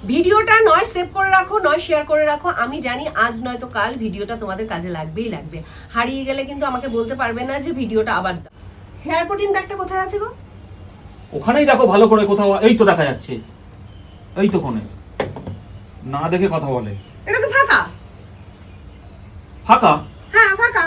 ভিডিওটা নয় সেভ করে রাখো, নয় শেয়ার করে রাখো। আমি জানি আজ নয়তো কাল ভিডিওটা তোমাদের কাজে লাগবেই লাগবে। হারিয়ে গেলে কিন্তু আমাকে বলতে পারবে না যে ভিডিওটা আবার দাও। হেয়ার প্রোটিন ব্যাগটা কোথায় আছে গো? ওখানেই দেখো ভালো করে কোথাও, এই তো দেখা যাচ্ছে, এই তো কোণে। না দেখে কথা বলে। এটা তো ফাঁকা। ফাঁকা? হ্যাঁ ফাঁকা।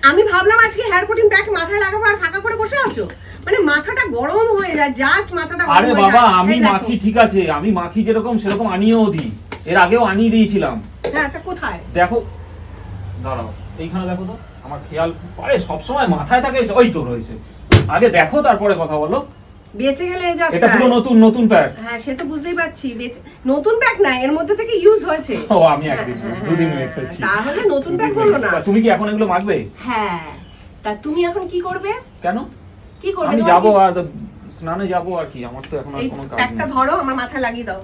আমি ভাবলাম আজকে হেয়ার প্রোটিন ব্যাগ মাথায় লাগাবো আর ফাঁকা করে বসে আছো। মানে মাথাটা গরম হয়ে যায়, জাস্ট মাথাটা গরম আরে হয়ে বাবা, যায়। আমি এই দেখো। মাখি ঠিক আছে, আমি মাখি যেরকম সেরকম আনিয়েও দিই, এর আগেও আনিয়ে দিয়েছিলাম। হ্যাঁ তা কোথায়? দেখো, দাঁড়াও, এইখানে দেখো তো, আমার খেয়াল আরে সবসময় মাথায় থাকে। ওই তো রয়েছে, আগে দেখো তারপরে কথা বলো। বেঁচে গেলে এই যাত্রা। এটা পুরো নতুন নতুন প্যাক। হ্যাঁ সে তো বুঝতেই পারছি, নতুন প্যাক না, এর মধ্যে থেকে ইউজ হয়েছে। ও আমি একদিন দুদিন ওয়েট করছি। তাহলে নতুন প্যাক বললো না। তুমি কি এখন এগুলো মাখবে? হ্যাঁ, তা তুমি এখন কি করবে? কেন? কি করবে? আমি যাবো আর স্নানে যাবো আর কি, আমার তো এখন আর এই কোনো কাজ প্যাকটা নেই। ধরো, আমার মাথায় লাগিয়ে দাও।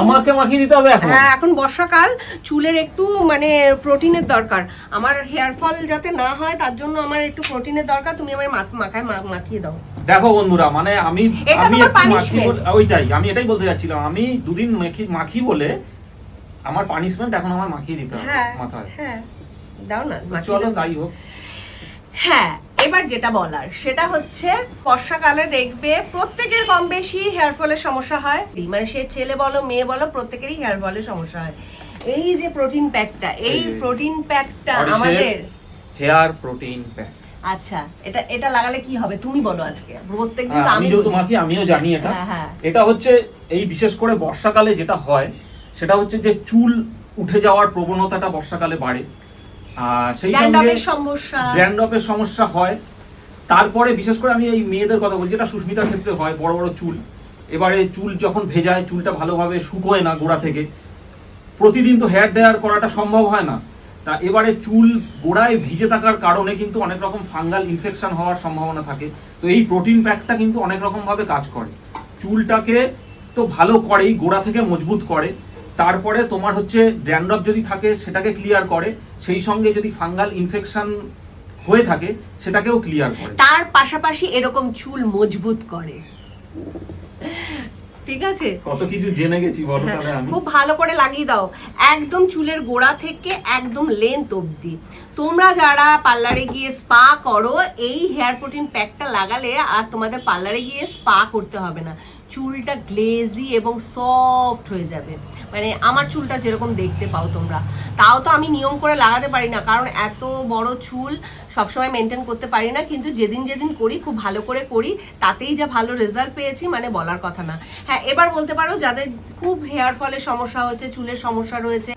আমাকে মাখিয়ে দিতে হবে এখন? হ্যাঁ, এখন বর্ষাকাল, চুলের একটু মানে প্রোটিনের দরকার। আমার হেয়ার ফল যাতে না হয় তার জন্য আমার একটু প্রোটিনের দরকার। তুমি আমার মাথায় মাখিয়ে দাও। দেখো বন্ধুরা, মানে আমি এটা তোমার একটু মাখি punishment। বলে, ওইটাই আমি এটাই বলতে যাচ্ছিলাম, আমি দুদিন মাখি বলে আমার পানিশমেন্ট এখন আমার মাখিয়ে দিতে হবে হ্যাঁ মাথায়। হ্যাঁ দাও না, মাখিয়ে চলো দাও। তাই হোক। হ্যাঁ, এবার যেটা বলার সেটা হচ্ছে বর্ষাকালে দেখবে প্রত্যেকের কম বেশি হেয়ার ফলের সমস্যা হয়। মানে সে ছেলে বলো মেয়ে বলো, প্রত্যেকেরই হেয়ার ফলের সমস্যা হয়। এই যে প্রোটিন প্যাকটা, এই প্রোটিন প্যাকটা আমাদের হেয়ার প্রোটিন প্যাক। আচ্ছা, এটা লাগালে কি হবে তুমি বলো আজকে। প্রত্যেকদিন তো আমি যেহেতু মাখি আমিও জানি এটা। হ্যাঁ। এটা হচ্ছে এই বিশেষ করে বর্ষাকালে যেটা হয় সেটা হচ্ছে যে চুল উঠে যাওয়ার প্রবণতাটা বর্ষাকালে বাড়ে। সেই সঙ্গে ড্যান্ড্রফের সমস্যা হয়। তারপরে বিশেষ করে আমি এই মেয়েদের কথা বলছি, যেটা সুস্মিতার ক্ষেত্রে হয়, বড় বড় চুল। এবারে চুল যখন ভেজায়, চুলটা ভালোভাবে শুকোয় না গোড়া থেকে, প্রতিদিন তো হেয়ার ড্রায়ার করাটা সম্ভব হয় না। তা এবারে চুল গোড়ায় ভিজে থাকার কারণে কিন্তু অনেক রকম ফাঙ্গাল ইনফেকশন হওয়ার সম্ভাবনা থাকে। তো এই প্রোটিন প্যাকটা কিন্তু অনেক রকম ভাবে কাজ করে। চুলটাকে তো ভালো করেই, গোড়া থেকে মজবুত করে, তারপরে তোমার হচ্ছে ড্যান্ড্রফ যদি থাকে সেটাকে ক্লিয়ার করে, সেই সঙ্গে যদি ফাঙ্গাল ইনফেকশন হয়ে থাকে সেটাকেও ক্লিয়ার করে। তার পাশাপাশি এরকম চুল মজবুত করে। ঠিক আছে, কত কিছু জেনে গেছি বলো তাহলে আমি। খুব ভালো করে লাগিয়ে দাও, একদম চুলের গোড়া থেকে একদম লেন্থ অবধি। তোমরা যারা পার্লারে গিয়ে স্পা করো, এই হেয়ার প্রোটিন প্যাকটা লাগালে আর তোমাদের পার্লারে গিয়ে স্পা করতে হবে না। চুলটা গ্লেজি এবং সফট হয়ে যাবে। মানে আমার চুলটা যেরকম দেখতে পাও তোমরা, তাও তো আমি নিয়ম করে লাগাতে পারি না, কারণ এত বড় চুল সবসময় মেনটেন করতে পারি না। কিন্তু যেদিন যেদিন করি, খুব ভালো করে করি, তাতেই যা ভালো রেজাল্ট পেয়েছি, মানে বলার কথা না। হ্যাঁ, এবার বলতে পারো যাদের খুব হেয়ার ফলের সমস্যা হচ্ছে, চুলের সমস্যা রয়েছে,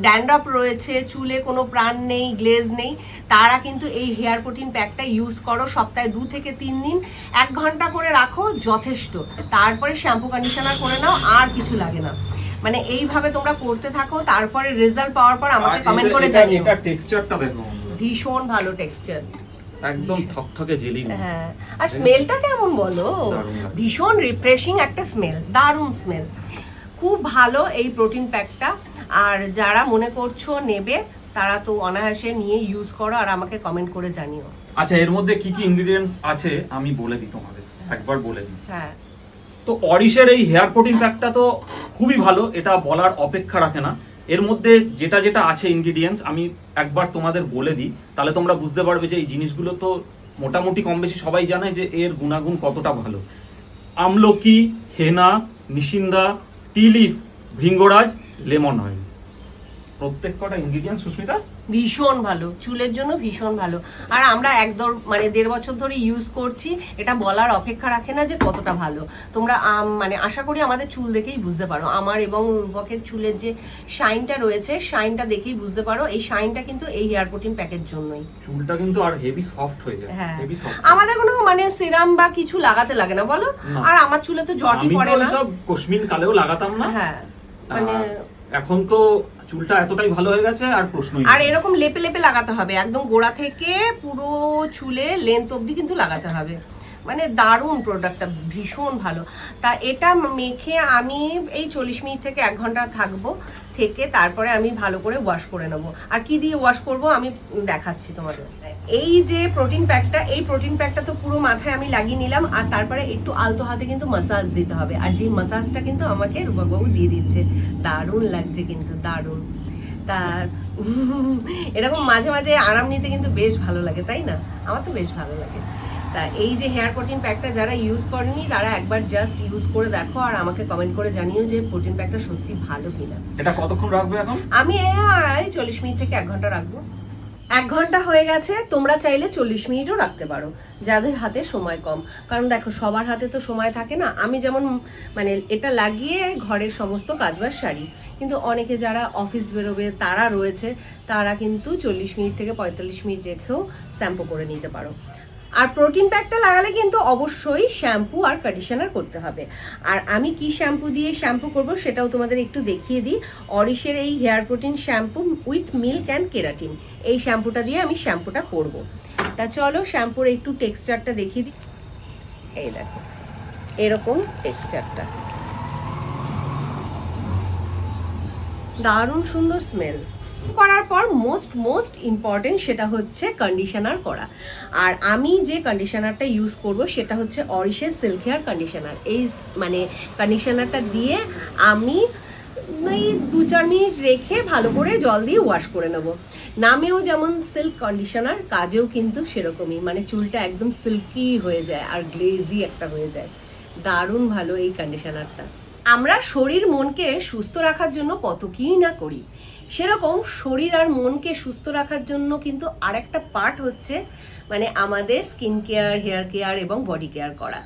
ড্যান্ড্রফ রয়েছে, চুলে কোনো প্রাণ নেই, গ্লেজ নেই, তারা কিন্তু এই হেয়ার প্রোটিন প্যাকটা ইউজ করো। সপ্তাহে 2 থেকে 3 দিন 1 ঘন্টা করে রাখো, যথেষ্ট। তারপরে শ্যাম্পু কন্ডিশনার করে নাও, আর কিছু লাগে না। মানে এইভাবে তোমরা করতে থাকো, তারপরে রেজাল্ট পাওয়ার পর আমাকে কমেন্ট করে জানিও। এটা টেক্সচারটা দেখো, ভীষণ ভালো টেক্সচার, একদম থকথকে জেলি। হ্যাঁ, আর স্মেলটা কেমন বলো, ভীষণ রিফ্রেশিং একটা স্মেল, দারুণ স্মেল, খুব ভালো এই প্রোটিন প্যাকটা। আর যারা মনে করছো নেবে, তারা তো অনায়াসে নিয়ে ইউজ করো আর আমাকে কমেন্ট করে জানিও। আচ্ছা, এর মধ্যে কি কি ইনগ্রেডিয়েন্টস আছে আমি বলে দিই তোমাদের, একবার বলে দিই। হ্যাঁ, তো অরিশের এই হেয়ার প্রোটিন প্যাকটা তো খুবই ভালো, এটা বলার অপেক্ষা রাখে না। এর মধ্যে যেটা যেটা আছে ইনগ্রেডিয়েন্টস আমি একবার তোমাদের বলে দিই, তাহলে তোমরা বুঝতে পারবে যে এই জিনিসগুলো তো মোটামুটি কম বেশি সবাই জানে যে এর গুণাগুণ কতটা ভালো। আমলকি, হেনা, নিশিন্দা, টি লিফ, ভৃঙ্গরাজ, লেমন অয়েল, প্রত্যেক কটা ইনগ্রেডিয়েন্টস সুস্মিতা ভীষণ ভালো, চুলের জন্য ভীষণ ভালো। আর আমরা 1.5 বছর ধরে ইউজ করছি, এটা বলার অপেক্ষা রাখে না যে কতটা ভালো। তোমরা মানে আশা করি আমাদের চুল দেখেই বুঝতে পারো, আমার এবং রূপকের চুলের যে শাইনটা রয়েছে, শাইনটা দেখেই বুঝতে পারো। এই শাইনটা কিন্তু এই হেয়ার প্রোটিন প্যাকের জন্যই। চুলটা কিন্তু আর হেভি সফট হয়ে যায়। হ্যাঁ, হেভি সফট, আমাদের কোনো মানে সিরাম বা কিছু লাগাতে লাগে না বলো। আর আমার চুলে তো জটই পড়ে না। আমি তো সব কসমিন কালেও লাগাতাম না। হ্যাঁ, মানে এখন তো চুলটা এতটাই ভালো হয়ে গেছে আর প্রশ্নই। আর এরকম লেপে লেপে লাগাতে হবে, একদম গোড়া থেকে পুরো চুলে লেন্থ অবধি কিন্তু লাগাতে হবে। মানে দারুণ প্রোডাক্টটা, ভীষণ ভালো। তা এটা মেখে আমি এই 40 মিনিট থেকে 1 ঘন্টা থাকবো, থেকে তারপরে আমি ভালো করে ওয়াশ করে নেবো। আর কি দিয়ে ওয়াশ করব আমি দেখাচ্ছি তোমাদের। এই যে প্রোটিন প্যাকটা, এই প্রোটিন প্যাকটা তো পুরো মাথায় আমি লাগিয়ে নিলাম, আর তারপরে একটু আলতো হাতে কিন্তু মাসাজ দিতে হবে। আর যে মাসাজটা কিন্তু আমাকে রূপকবাবু দিয়ে দিচ্ছে, দারুণ লাগছে কিন্তু, দারুণ। তার এরকম মাঝে মাঝে আরাম নিতে কিন্তু বেশ ভালো লাগে, তাই না? আমার তো বেশ ভালো লাগে। তা এই যে হেয়ার প্রোটিন প্যাকটা যারা ইউজ করেনি তারা একবার জাস্ট ইউজ করে দেখো, আর আমাকে কমেন্ট করে জানিও যে প্রোটিন প্যাকটা সত্যি ভালো কিনা। এটা কতক্ষণ রাখবে এখন? আমি 40 মিনিট থেকে 1 ঘন্টা রাখবো। 1 ঘন্টা হয়ে গেছে, তোমরা চাইলে 40 মিনিটও রাখতে পারো যাদের হাতে সময় কম। কারণ দেখো সবার হাতে তো সময় থাকে না। আমি যেমন মানে এটা লাগিয়ে ঘরের সমস্ত কাজবাজ সারি, কিন্তু অনেকে যারা অফিস বেরোবে তারা রয়েছে, তারা কিন্তু 40 মিনিট থেকে 45 মিনিট রেখেও শ্যাম্পু করে নিতে পারো। আর প্রোটিন প্যাকটা লাগালে কিন্তু অবশ্যই শ্যাম্পু আর কন্ডিশনার করতে হবে। আর আমি কি শ্যাম্পু দিয়ে শ্যাম্পু করব সেটাও তোমাদের একটু দেখিয়ে দিই। অরিশের এই hair protein shampoo with milk and keratin, এই শ্যাম্পুটা দিয়ে আমি শ্যাম্পুটা করব। তা চলো শ্যাম্পুর একটু টেক্সচারটা দেখিয়ে দিই। এই দেখো এরকম টেক্সচারটা, দারুণ সুন্দর স্মেল। করার পর মোস্ট ইম্পর্টেন্ট সেটা হচ্ছে কন্ডিশনার করা। আর আমি যে কন্ডিশনারটা ইউজ করব সেটা হচ্ছে অরিশের সিল্ক হেয়ার কন্ডিশনার। এই মানে কন্ডিশনারটা দিয়ে আমি এই 2-4 মিনিট রেখে ভালো করে জল দিয়ে ওয়াশ করে নেব। নামেও যেমন সিল্ক কন্ডিশনার, কাজেও কিন্তু সেরকমই, মানে চুলটা একদম সিল্কি হয়ে যায় আর গ্লেজি একটা হয়ে যায়। দারুণ ভালো এই কন্ডিশনারটা। আমরা শরীর মনকে সুস্থ রাখার জন্য কত কি না করি, সেরকম শরীর আর মনকে সুস্থ রাখার জন্য কিন্তু আরেকটা পার্ট হচ্ছে মানে আমাদের স্কিন কেয়ার, হেয়ার কেয়ার এবং বডি কেয়ার করা।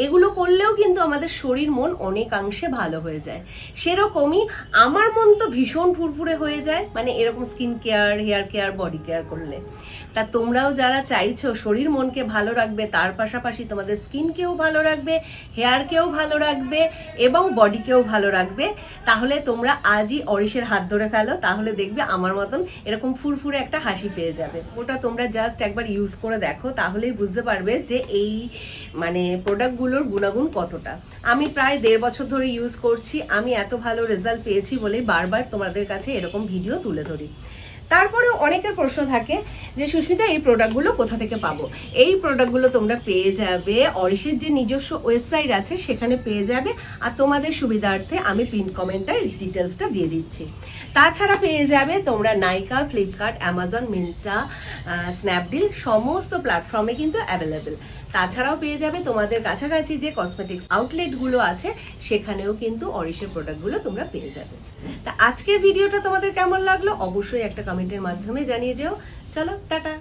এগুলো করলেও কিন্তু আমাদের শরীর মন অনেকাংশে ভালো হয়ে যায়। সেরকমই আমার মন তো ভীষণ ফুরফুরে হয়ে যায় মানে এরকম skin care, hair care, body care করলে। তা তোমরাও যারা চাইছো শরীর মনকে ভালো রাখবে, তার পাশাপাশি তোমাদের স্কিনকেও ভালো রাখবে, হেয়ারকেও ভালো রাখবে এবং বডিকেও ভালো রাখবে, তাহলে তোমরা আজই অরিশের হাত ধরে ফেলো, তাহলে দেখবে আমার মতন এরকম ফুরফুরে একটা হাসি পেয়ে যাবে। ওটা তোমরা জাস্ট একবার ইউজ করে দেখো, তাহলেই বুঝতে পারবে যে এই মানে প্রোডাক্টগুলোর গুণাগুণ কতটা। আমি প্রায় 1.5 বছর ধরে ইউজ করছি, আমি এত ভালো রেজাল্ট পেয়েছি বলেই বারবার তোমাদের কাছে এরকম ভিডিও তুলে ধরি। তারপরে অনেকের প্রশ্ন থাকে যে সুস্মিতা এই প্রোডাক্টগুলো কোথা থেকে পাবো। এই প্রোডাক্টগুলো তোমরা পেয়ে যাবে অরিশের যে নিজস্ব ওয়েবসাইট আছে সেখানে পেয়ে যাবে, আর তোমাদের সুবিধার্থে আমি পিন কমেন্টে ডিটেলসটা দিয়ে দিচ্ছি। তাছাড়া পেয়ে যাবে তোমরা নাইকা, ফ্লিপকার্ট, অ্যামাজন, মিন্ত্রা, স্ন্যাপডিল সমস্ত প্ল্যাটফর্মে কিন্তু অ্যাভেলেবেল। তাছাড়াও পেয়ে যাবে তোমাদের কাছাকাছি যে কসমেটিক্স আউটলেটগুলো আছে সেখানেও কিন্তু অরিশের প্রোডাক্টগুলো তোমরা পেয়ে যাবে। তা আজকের ভিডিওটা তোমাদের কেমন লাগলো অবশ্যই একটা কমেন্টের মাধ্যমে জানিয়ে যেও। চলো টাটা।